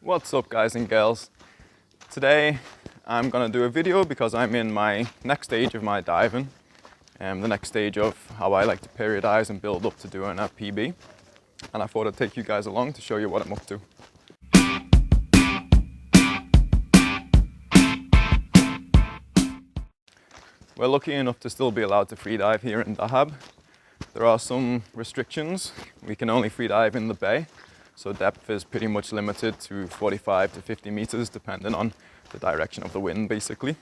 What's up, guys and girls? Today I'm gonna do a video because I'm in my next stage of my diving, the next stage of how I like to periodize and build up to doing a PB, and I thought I'd take you guys along to show you what I'm up to. We're lucky enough to still be allowed to freedive here in Dahab. There are some restrictions. We can only freedive in the bay, so depth is pretty much limited to 45 to 50 meters depending on the direction of the wind basically.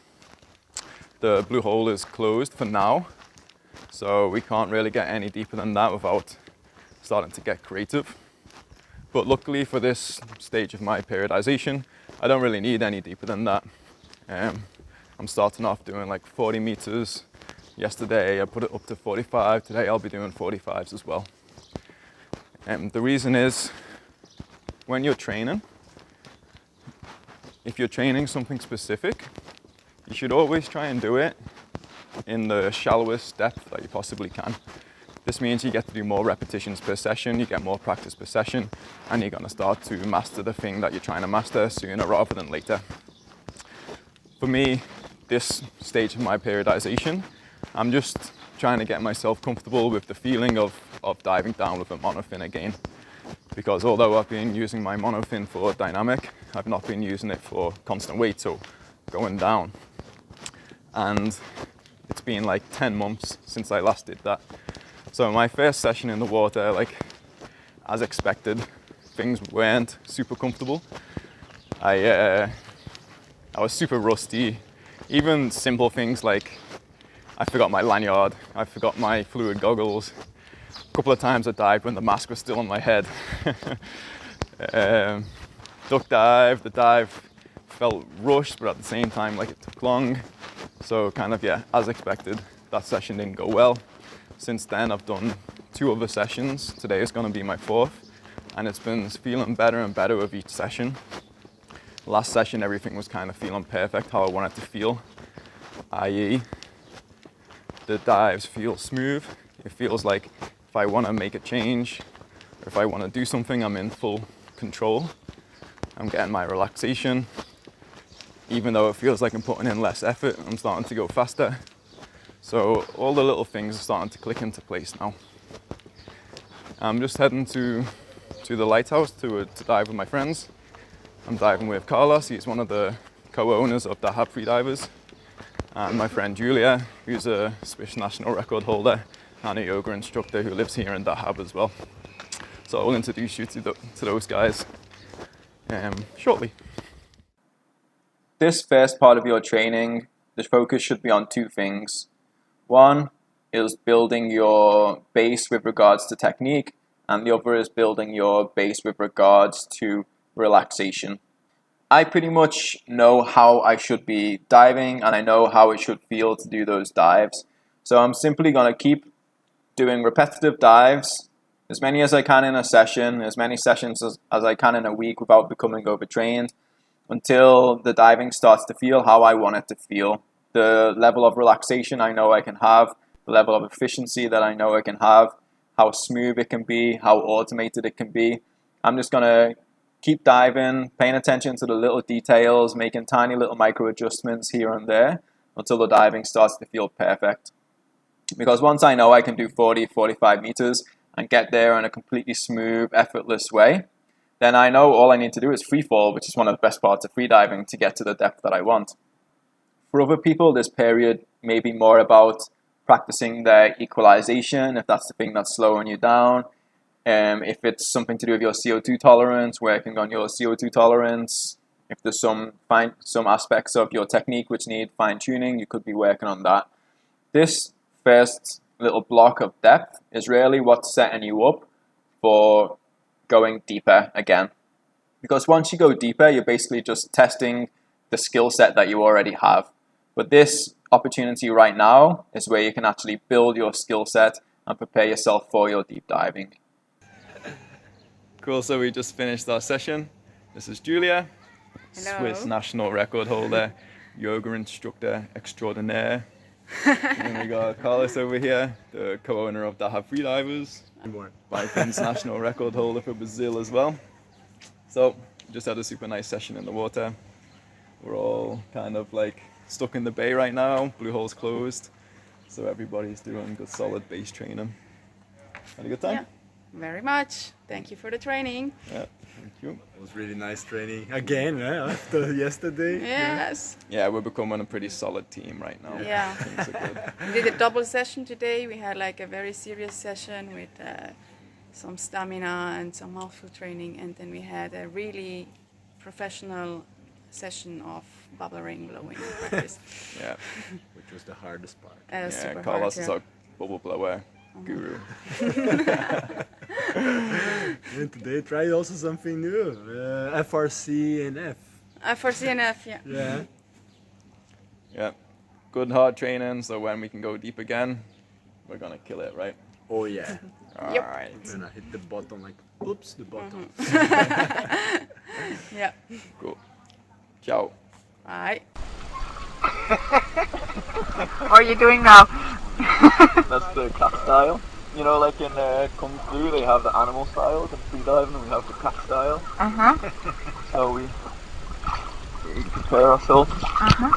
The blue hole is closed for now, so we can't really get any deeper than that without starting to get creative. But luckily for this stage of my periodization, I don't really need any deeper than that. I'm starting off doing like 40 meters. Yesterday I put it up to 45, today I'll be doing 45s as well. The reason is, when you're training, if you're training something specific, you should always try and do it in the shallowest depth that you possibly can. This means you get to do more repetitions per session, you get more practice per session, and you're gonna start to master the thing that you're trying to master sooner rather than later. For me, this stage of my periodization, I'm just trying to get myself comfortable with the feeling of diving down with a monofin again. Because although I've been using my monofin for dynamic, I've not been using it for constant weight, so going down. And it's been like 10 months since I last did that. So my first session in the water, like as expected, things weren't super comfortable. I was super rusty. Even simple things like I forgot my lanyard, I forgot my fluid goggles. A couple of times I dived when the mask was still on my head. Duck dive, the dive felt rushed, but at the same time like it took long. So kind of, yeah, as expected, that session didn't go well. Since then I've done 2 other sessions. Today is gonna be my 4th, and it's been feeling better and better with each session. Last session everything was kind of feeling perfect how I want it to feel, i.e. the dives feel smooth. It feels like if I want to make a change, or if I want to do something, I'm in full control. I'm getting my relaxation. Even though it feels like I'm putting in less effort, I'm starting to go faster. So all the little things are starting to click into place now. I'm just heading to the lighthouse to dive with my friends. I'm diving with Carlos, he's one of the co-owners of Dahab Freedivers, and my friend Julia, who's a Swiss national record holder and a yoga instructor who lives here in Dahab as well. So I'll introduce you to those guys shortly. This first part of your training, the focus should be on 2 things. One is building your base with regards to technique, and the other is building your base with regards to relaxation. I pretty much know how I should be diving, and I know how it should feel to do those dives. So I'm simply going to keep doing repetitive dives, as many as I can in a session, as many sessions as I can in a week without becoming overtrained, until the diving starts to feel how I want it to feel. The level of relaxation I know I can have, the level of efficiency that I know I can have, how smooth it can be, how automated it can be. I'm just going to keep diving, paying attention to the little details, making tiny little micro adjustments here and there until the diving starts to feel perfect. Because once I know I can do 40, 45 meters and get there in a completely smooth, effortless way, then I know all I need to do is free fall, which is one of the best parts of freediving, to get to the depth that I want. For other people, this period may be more about practicing their equalization, if that's the thing that's slowing you down. If it's something to do with your CO2 tolerance, working on your CO2 tolerance. If there's some aspects of your technique which need fine-tuning, you could be working on that. This first little block of depth is really what's setting you up for going deeper again. Because once you go deeper, you're basically just testing the skill set that you already have. But this opportunity right now is where you can actually build your skill set and prepare yourself for your deep diving. Cool, so we just finished our session. This is Julia, Hello. Swiss national record holder, yoga instructor extraordinaire. And then we got Carlos over here, the co-owner of Dahab Freedivers. My friend's national record holder for Brazil as well. So just had a super nice session in the water. We're all kind of like stuck in the bay right now. Blue hole's closed, so everybody's doing good solid base training. Had a good time? Yeah, very much. Thank you for the training. Yeah, thank you. It was really nice training again after yesterday. Yes. Yeah, we're becoming a pretty solid team right now. Yeah. Things are good. We did a double session today. We had like a very serious session with some stamina and some muscle training, and then we had a really professional session of bubble ring blowing practice. Yeah. Which was the hardest part. Yeah, Super Carlos hard, is our bubble blower guru. And today tried also something new. FRC and F. For CNF, yeah. Yeah. Yeah. Good and hard training, so when we can go deep again, we're gonna kill it, right? Oh yeah. Yep. Alright. When I hit the bottom, like, oops, the bottom. Yeah. Cool. Ciao. Bye. What are you doing now? That's the cat style. You know, like in Kung Fu, they have the animal styles, and freediving, we have the cat style. Uh-huh. So we prepare ourselves. Uh-huh.